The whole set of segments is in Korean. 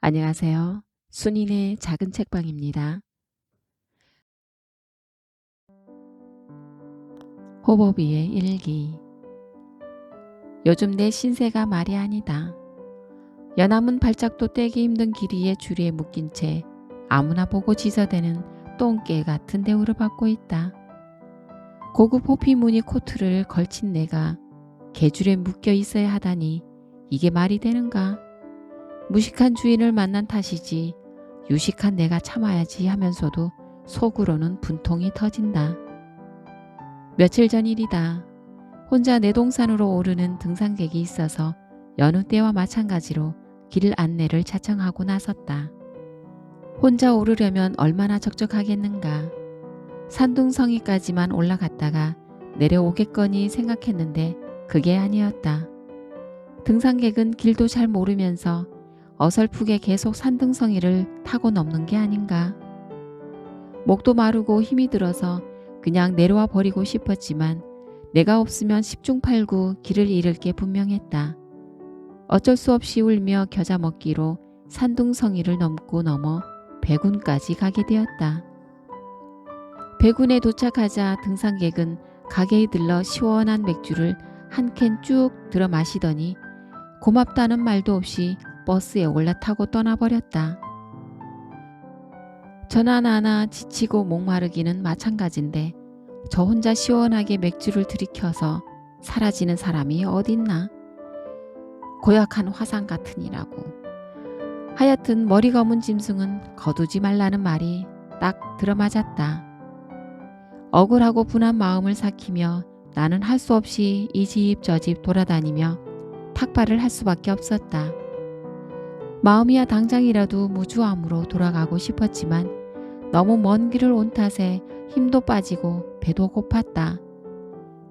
안녕하세요. 순인의 작은 책방입니다. 호버비의 일기. 요즘 내 신세가 말이 아니다. 연함은 발짝도 떼기 힘든 길이에 줄이에 묶인 채 아무나 보고 지저대는 똥개 같은 대우를 받고 있다. 고급 호피 무늬 코트를 걸친 내가 개줄에 묶여 있어야 하다니 이게 말이 되는가? 무식한 주인을 만난 탓이지 유식한 내가 참아야지 하면서도 속으로는 분통이 터진다. 며칠 전 일이다. 혼자 내동산으로 오르는 등산객이 있어서 여느 때와 마찬가지로 길 안내를 자청하고 나섰다. 혼자 오르려면 얼마나 적적하겠는가. 산둥성이까지만 올라갔다가 내려오겠거니 생각했는데 그게 아니었다. 등산객은 길도 잘 모르면서 어설프게 계속 산등성이를 타고 넘는 게 아닌가. 목도 마르고 힘이 들어서 그냥 내려와 버리고 싶었지만 내가 없으면 10중8구 길을 잃을 게 분명했다. 어쩔 수 없이 울며 겨자 먹기로 산둥성이를 넘고 넘어 백운까지 가게 되었다. 백운에 도착하자 등산객은 가게에 들러 시원한 맥주를 한 캔 쭉 들어 마시더니 고맙다는 말도 없이 버스에 올라타고 떠나버렸다. 저나나나 지치고 목마르기는 마찬가지인데 저 혼자 시원하게 맥주를 들이켜서 사라지는 사람이 어딨나? 고약한 화상 같으니라고. 하여튼 머리 검은 짐승은 거두지 말라는 말이 딱 들어맞았다. 억울하고 분한 마음을 삭히며 나는 할 수 없이 이 집 저 집 돌아다니며 탁발을 할 수밖에 없었다. 마음이야 당장이라도 무주암으로 돌아가고 싶었지만 너무 먼 길을 온 탓에 힘도 빠지고 배도 고팠다.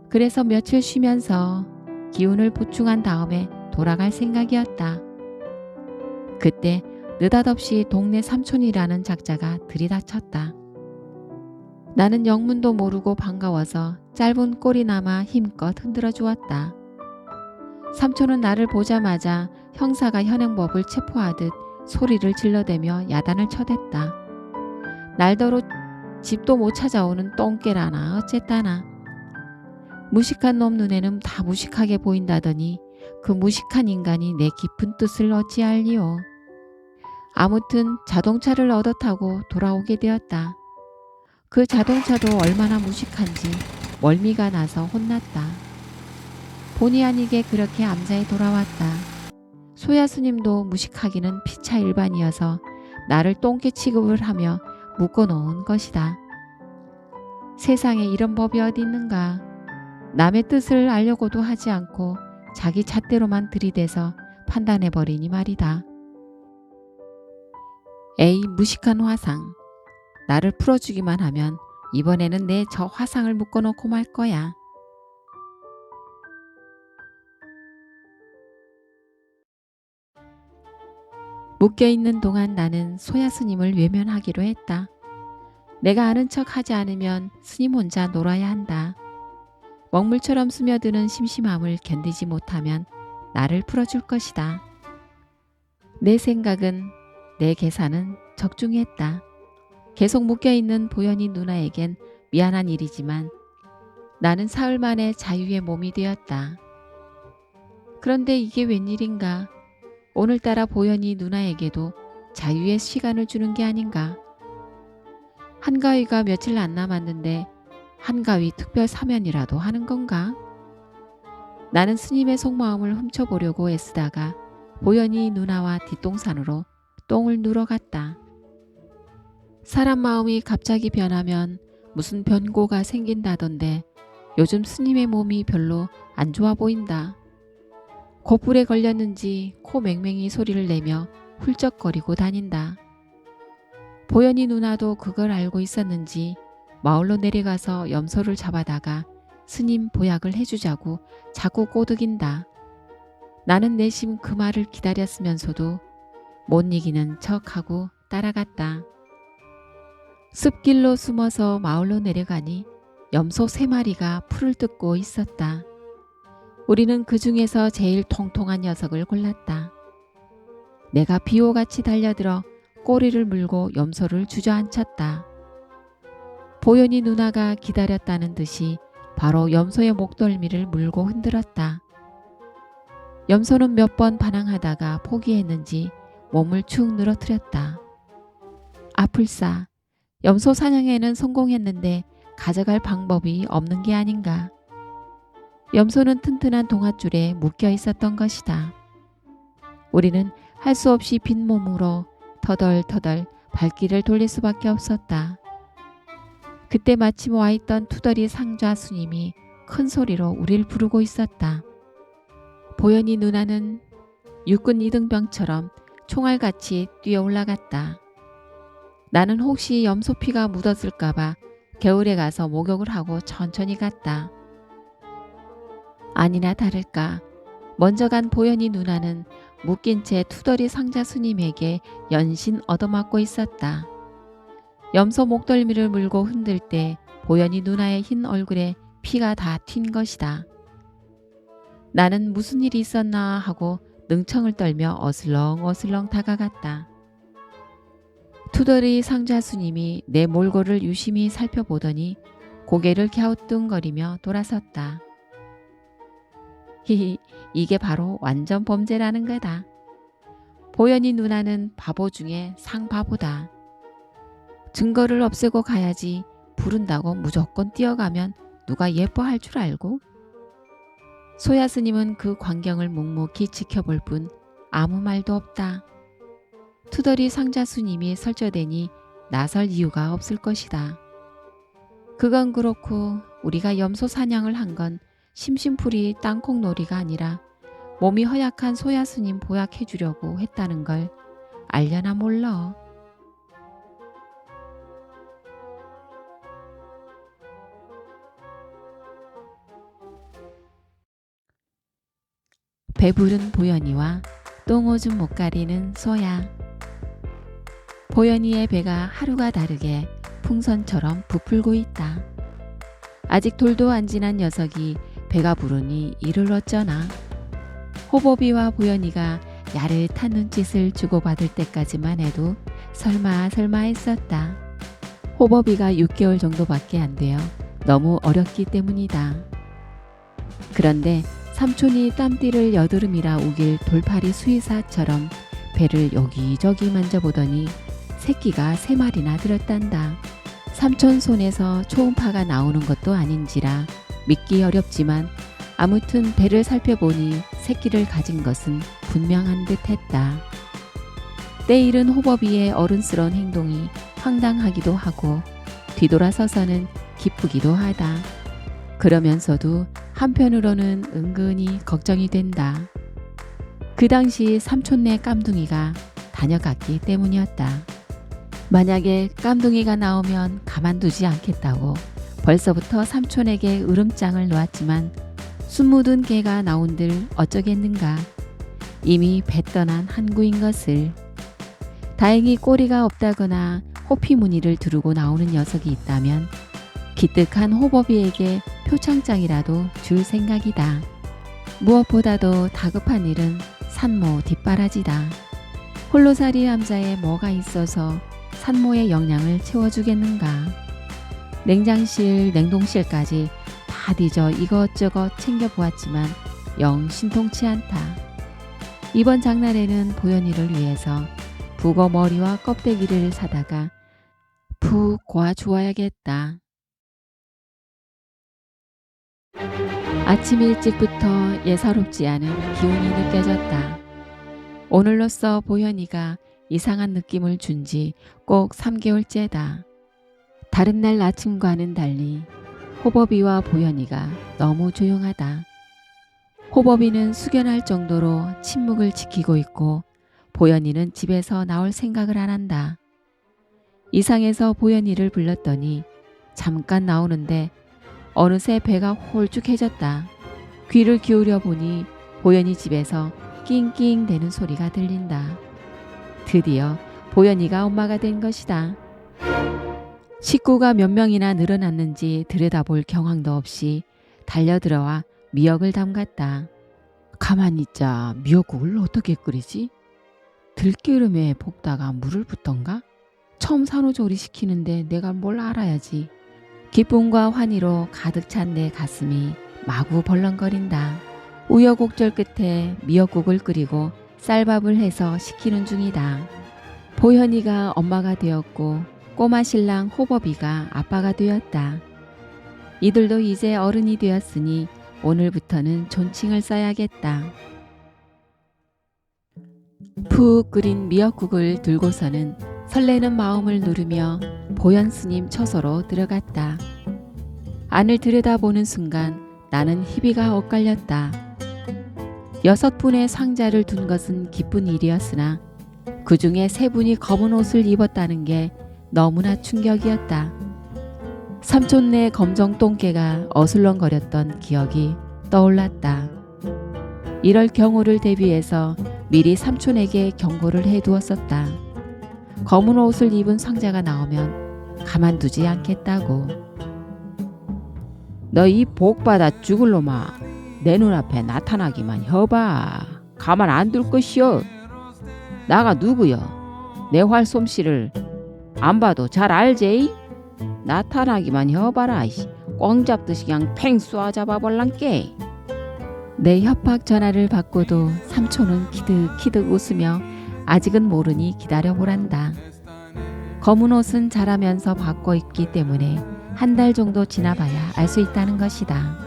그래서 며칠 쉬면서 기운을 보충한 다음에 돌아갈 생각이었다. 그때 느닷없이 동네 삼촌이라는 작자가 들이닥쳤다. 나는 영문도 모르고 반가워서 짧은 꼬리나마 힘껏 흔들어 주었다. 삼촌은 나를 보자마자 형사가 현행법을 체포하듯 소리를 질러대며 야단을 쳐댔다. 날더러 집도 못 찾아오는 똥개라나 어쨌다나. 무식한 놈 눈에는 다 무식하게 보인다더니 그 무식한 인간이 내 깊은 뜻을 어찌알리오. 아무튼 자동차를 얻어 타고 돌아오게 되었다. 그 자동차도 얼마나 무식한지 멀미가 나서 혼났다. 본의 아니게 그렇게 암자에 돌아왔다. 소야 스님도 무식하기는 피차 일반이어서 나를 똥개 취급을 하며 묶어놓은 것이다. 세상에 이런 법이 어디 있는가. 남의 뜻을 알려고도 하지 않고 자기 잣대로만 들이대서 판단해버리니 말이다. 에이 무식한 화상. 나를 풀어주기만 하면 이번에는 내 저 화상을 묶어놓고 말 거야. 묶여있는 동안 나는 소야 스님을 외면하기로 했다. 내가 아는 척 하지 않으면 스님 혼자 놀아야 한다. 먹물처럼 스며드는 심심함을 견디지 못하면 나를 풀어줄 것이다. 내 생각은, 내 계산은 적중했다. 계속 묶여있는 보현이 누나에겐 미안한 일이지만 나는 사흘 만에 자유의 몸이 되었다. 그런데 이게 웬일인가. 오늘따라 보현이 누나에게도 자유의 시간을 주는 게 아닌가. 한가위가 며칠 안 남았는데 한가위 특별 사면이라도 하는 건가? 나는 스님의 속마음을 훔쳐보려고 애쓰다가 보현이 누나와 뒷동산으로 똥을 누러 갔다. 사람 마음이 갑자기 변하면 무슨 변고가 생긴다던데 요즘 스님의 몸이 별로 안 좋아 보인다. 곧불에 걸렸는지 코 맹맹이 소리를 내며 훌쩍거리고 다닌다. 보현이 누나도 그걸 알고 있었는지 마을로 내려가서 염소를 잡아다가 스님 보약을 해주자고 자꾸 꼬드긴다. 나는 내심 그 말을 기다렸으면서도 못 이기는 척하고 따라갔다. 습길로 숨어서 마을로 내려가니 염소 3마리가 풀을 뜯고 있었다. 우리는 그 중에서 제일 통통한 녀석을 골랐다. 내가 비호같이 달려들어 꼬리를 물고 염소를 주저앉혔다. 보현이 누나가 기다렸다는 듯이 바로 염소의 목덜미를 물고 흔들었다. 염소는 몇 번 반항하다가 포기했는지 몸을 축 늘어뜨렸다. 아플싸. 염소 사냥에는 성공했는데 가져갈 방법이 없는 게 아닌가. 염소는 튼튼한 동아줄에 묶여 있었던 것이다. 우리는 할 수 없이 빈몸으로 터덜터덜 발길을 돌릴 수밖에 없었다. 그때 마침 와있던 투덜이 상좌 스님이 큰 소리로 우릴 부르고 있었다. 보현이 누나는 육군 이등병처럼 총알같이 뛰어 올라갔다. 나는 혹시 염소피가 묻었을까봐 겨울에 가서 목욕을 하고 천천히 갔다. 아니나 다를까 먼저 간 보현이 누나는 묶인 채 투덜이 상자 스님에게 연신 얻어맞고 있었다. 염소 목덜미를 물고 흔들 때 보현이 누나의 흰 얼굴에 피가 다 튄 것이다. 나는 무슨 일이 있었나 하고 능청을 떨며 어슬렁어슬렁 다가갔다. 투덜이 상자 스님이 내 몰골을 유심히 살펴보더니 고개를 갸우뚱거리며 돌아섰다. 히히, 이게 바로 완전 범죄라는 거다. 보현이 누나는 바보 중에 상바보다. 증거를 없애고 가야지 부른다고 무조건 뛰어가면 누가 예뻐할 줄 알고? 소야 스님은 그 광경을 묵묵히 지켜볼 뿐 아무 말도 없다. 투덜이 상자 스님이 설쳐대니 나설 이유가 없을 것이다. 그건 그렇고 우리가 염소 사냥을 한 건 심심풀이 땅콩놀이가 아니라 몸이 허약한 소야 스님 보약해 주려고 했다는 걸 알려나 몰라. 배부른 보현이와 똥오줌 못 가리는 소야. 보현이의 배가 하루가 다르게 풍선처럼 부풀고 있다. 아직 돌도 안 지난 녀석이 배가 부르니 이를 어쩌나. 호보비와 보현이가 야릇한 눈짓을 주고받을 때까지만 해도 설마 했었다. 호보비가 6개월 정도밖에 안 되어 너무 어렸기 때문이다. 그런데 삼촌이 땀띠를 여드름이라 우길 돌팔이 수의사처럼 배를 여기저기 만져보더니 새끼가 3마리나 들었단다. 삼촌 손에서 초음파가 나오는 것도 아닌지라 믿기 어렵지만 아무튼 배를 살펴보니 새끼를 가진 것은 분명한 듯 했다. 때이른 호버비의 어른스러운 행동이 황당하기도 하고 뒤돌아서서는 기쁘기도 하다. 그러면서도 한편으로는 은근히 걱정이 된다. 그 당시 삼촌네 깜둥이가 다녀갔기 때문이었다. 만약에 깜둥이가 나오면 가만두지 않겠다고 벌써부터 삼촌에게 으름장을 놓았지만 숨 묻은 개가 나온들 어쩌겠는가. 이미 배 떠난 항구인 것을. 다행히 꼬리가 없다거나 호피 무늬를 두르고 나오는 녀석이 있다면 기특한 호버비에게 표창장이라도 줄 생각이다. 무엇보다도 다급한 일은 산모 뒷바라지다. 홀로살이 남자에 뭐가 있어서 산모의 영양을 채워주겠는가. 냉장실, 냉동실까지 다 뒤져 이것저것 챙겨보았지만 영 신통치 않다. 이번 장날에는 보현이를 위해서 북어 머리와 껍데기를 사다가 푹 고아 주어야겠다. 아침 일찍부터 예사롭지 않은 기운이 느껴졌다. 오늘로써 보현이가 이상한 느낌을 준 지 꼭 3개월째다. 다른 날 아침과는 달리 호버비와 보현이가 너무 조용하다. 호버비는 숙연할 정도로 침묵을 지키고 있고 보현이는 집에서 나올 생각을 안 한다. 이상해서 보현이를 불렀더니 잠깐 나오는데 어느새 배가 홀쭉해졌다. 귀를 기울여 보니 보현이 집에서 낑낑 대는 소리가 들린다. 드디어 보현이가 엄마가 된 것이다. 식구가 몇 명이나 늘어났는지 들여다볼 경황도 없이 달려들어와 미역을 담갔다. 가만히 있자. 미역국을 어떻게 끓이지? 들기름에 볶다가 물을 붓던가? 처음 산후조리 시키는데 내가 뭘 알아야지. 기쁨과 환희로 가득 찬 내 가슴이 마구 벌렁거린다. 우여곡절 끝에 미역국을 끓이고 쌀밥을 해서 식히는 중이다. 보현이가 엄마가 되었고 꼬마 신랑 호법이가 아빠가 되었다. 이들도 이제 어른이 되었으니 오늘부터는 존칭을 써야겠다. 푹 끓인 미역국을 들고서는 설레는 마음을 누르며 보현 스님 처소로 들어갔다. 안을 들여다보는 순간 나는 희비가 엇갈렸다. 6분의 상자를 둔 것은 기쁜 일이었으나 그 중에 3분이 검은 옷을 입었다는 게 너무나 충격이었다. 삼촌네 검정 똥개가 어슬렁거렸던 기억이 떠올랐다. 이럴 경우를 대비해서 미리 삼촌에게 경고를 해두었었다. 검은 옷을 입은 상자가 나오면 가만두지 않겠다고. 너 이 복받아 죽을 놈아, 내 눈앞에 나타나기만 해봐. 가만 안 둘 것이여. 나가 누구여? 내 활솜씨를 안 봐도 잘 알제이? 나타나기만 해봐라. 꽝 잡듯이 그냥 팽 쏘아 잡아볼란께. 내 협박 전화를 받고도 삼촌은 키득키득 웃으며 아직은 모르니 기다려보란다. 검은 옷은 자라면서 바꿔 입기 때문에 한 달 정도 지나봐야 알 수 있다는 것이다.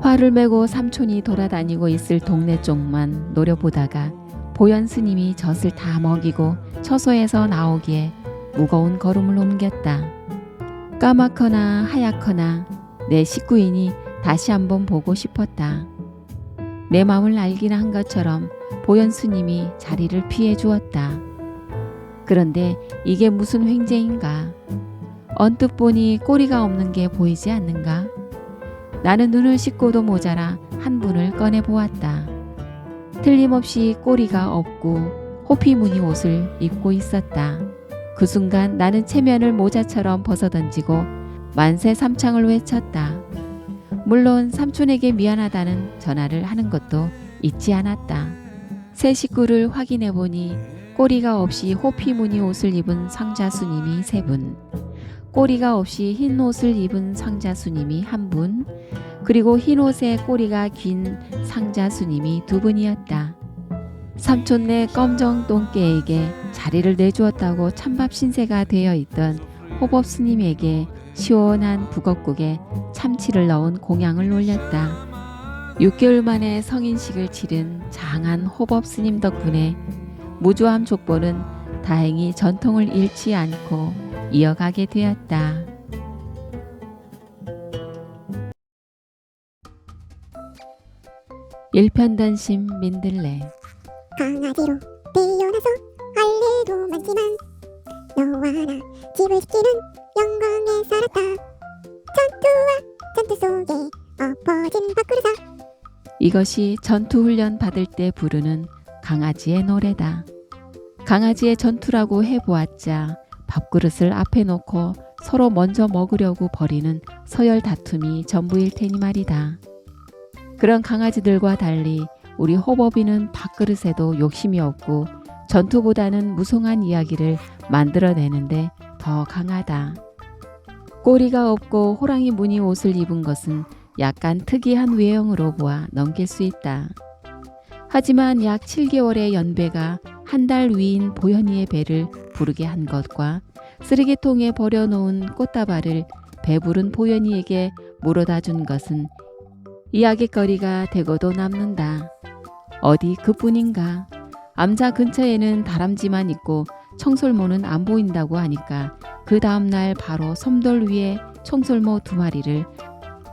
화를 메고 삼촌이 돌아다니고 있을 동네 쪽만 노려보다가 보현 스님이 젖을 다 먹이고 처소에서 나오기에 무거운 걸음을 옮겼다. 까맣거나 하얗거나 내 식구인이 다시 한번 보고 싶었다. 내 마음을 알기나 한 것처럼 보현 스님이 자리를 피해 주었다. 그런데 이게 무슨 횡재인가? 언뜻 보니 꼬리가 없는 게 보이지 않는가? 나는 눈을 씻고도 모자라 한 분을 꺼내 보았다. 틀림없이 꼬리가 없고 호피 무늬 옷을 입고 있었다. 그 순간 나는 체면을 모자처럼 벗어던지고 만세 삼창을 외쳤다. 물론 삼촌에게 미안하다는 전화를 하는 것도 잊지 않았다. 새 식구를 확인해 보니 꼬리가 없이 호피 무늬 옷을 입은 상자수님이 3분, 꼬리가 없이 흰 옷을 입은 상자수님이 1분, 그리고 흰 옷에 꼬리가 긴 상자수님이 2분이었다. 삼촌네 검정 똥개에게 자리를 내주었다고 찬밥 신세가 되어 있던 호법 스님에게 시원한 북엇국에 참치를 넣은 공양을 올렸다. 6개월 만에 성인식을 치른 장한 호법 스님 덕분에 무주함 족보는 다행히 전통을 잃지 않고 이어가게 되었다. 일편단심 민들레. 강아지로 태어나서 할 일도 많지만 너와 나 집을 지키는 영광에 살았다. 전투와 전투 속에 엎어진 밥그릇아. 이것이 전투훈련 받을 때 부르는 강아지의 노래다. 강아지의 전투라고 해보았자 밥그릇을 앞에 놓고 서로 먼저 먹으려고 벌이는 서열 다툼이 전부일 테니 말이다. 그런 강아지들과 달리 우리 호법이는 밥그릇에도 욕심이 없고 전투보다는 무성한 이야기를 만들어내는데 더 강하다. 꼬리가 없고 호랑이 무늬 옷을 입은 것은 약간 특이한 외형으로 보아 넘길 수 있다. 하지만 약 7개월의 연배가 한 달 위인 보현이의 배를 부르게 한 것과 쓰레기통에 버려놓은 꽃다발을 배부른 보현이에게 물어다 준 것은 이야깃거리가 되고도 남는다. 어디 그뿐인가? 암자 근처에는 다람쥐만 있고 청설모는 안 보인다고 하니까 그 다음날 바로 솜돌 위에 청설모 2마리를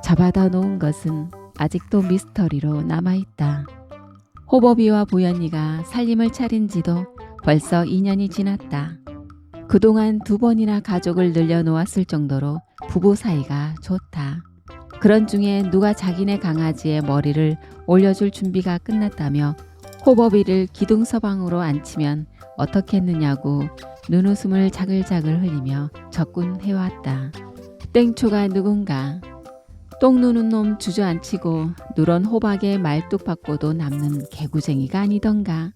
잡아다 놓은 것은 아직도 미스터리로 남아있다. 호법이와 보현이가 살림을 차린 지도 벌써 2년이 지났다. 그동안 2번이나 가족을 늘려놓았을 정도로 부부 사이가 좋다. 그런 중에 누가 자기네 강아지의 머리를 올려줄 준비가 끝났다며 호법이를 기둥서방으로 앉히면 어떻겠느냐고 눈웃음을 자글자글 흘리며 접근해왔다. 땡초가 누군가? 똥 누는 놈 주저앉히고 누런 호박에 말뚝 박고도 남는 개구쟁이가 아니던가.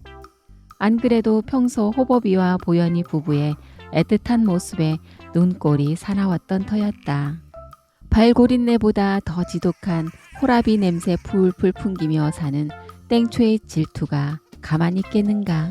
안 그래도 평소 호법이와 보현이 부부의 애틋한 모습에 눈꼴이 사나웠던 터였다. 발고린내보다 더 지독한 호라비 냄새 풀풀 풍기며 사는 땡초의 질투가 가만히 있겠는가.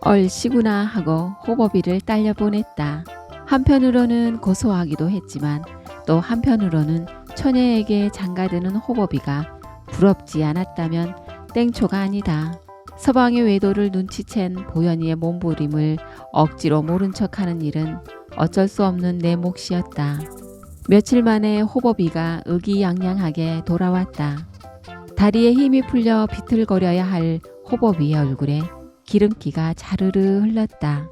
얼씨구나 하고 호법이를 딸려보냈다. 한편으로는 고소하기도 했지만 또 한편으로는 처녀에게 장가드는 호법이가 부럽지 않았다면 땡초가 아니다. 서방의 외도를 눈치챈 보현이의 몸부림을 억지로 모른 척하는 일은 어쩔 수 없는 내 몫이었다. 며칠 만에 호법이가 의기양양하게 돌아왔다. 다리에 힘이 풀려 비틀거려야 할 호법이의 얼굴에 기름기가 자르르 흘렀다.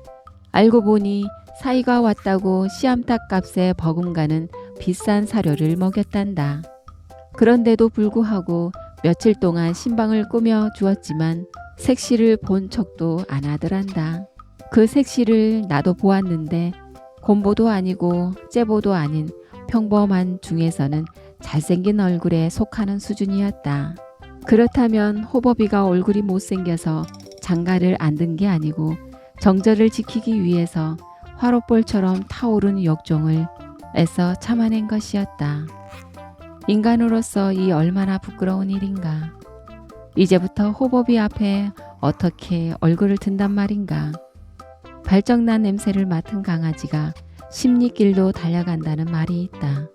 알고 보니 사이가 왔다고 씨암탉 값에 버금가는 비싼 사료를 먹였단다. 그런데도 불구하고 며칠 동안 신방을 꾸며 주었지만 색시를 본 척도 안 하더란다. 그 색시를 나도 보았는데 곰보도 아니고 째보도 아닌 평범한 중에서는 잘생긴 얼굴에 속하는 수준이었다. 그렇다면 호법이가 얼굴이 못생겨서 장가를 안 든 게 아니고 정절을 지키기 위해서 화롯불처럼 타오른 욕종을 애써 참아낸 것이었다. 인간으로서 이 얼마나 부끄러운 일인가. 이제부터 호법이 앞에 어떻게 얼굴을 든단 말인가. 발정난 냄새를 맡은 강아지가 십리길도 달려간다는 말이 있다.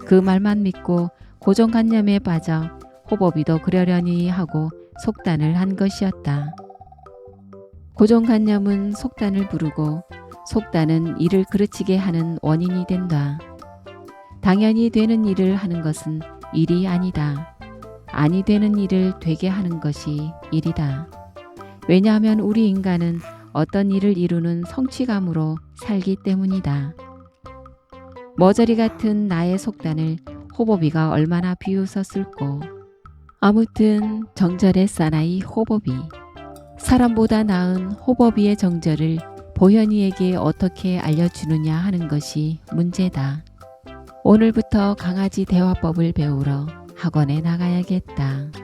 그 말만 믿고 고정관념에 빠져 호법이도 그러려니 하고 속단을 한 것이었다. 고정관념은 속단을 부르고 속단은 일을 그르치게 하는 원인이 된다. 당연히 되는 일을 하는 것은 일이 아니다. 아니 되는 일을 되게 하는 것이 일이다. 왜냐하면 우리 인간은 어떤 일을 이루는 성취감으로 살기 때문이다. 머저리 같은 나의 속단을 호법이가 얼마나 비웃었을꼬. 아무튼 정절의 사나이 호법이. 사람보다 나은 호법이의 정절을 보현이에게 어떻게 알려주느냐 하는 것이 문제다. 오늘부터 강아지 대화법을 배우러 학원에 나가야겠다.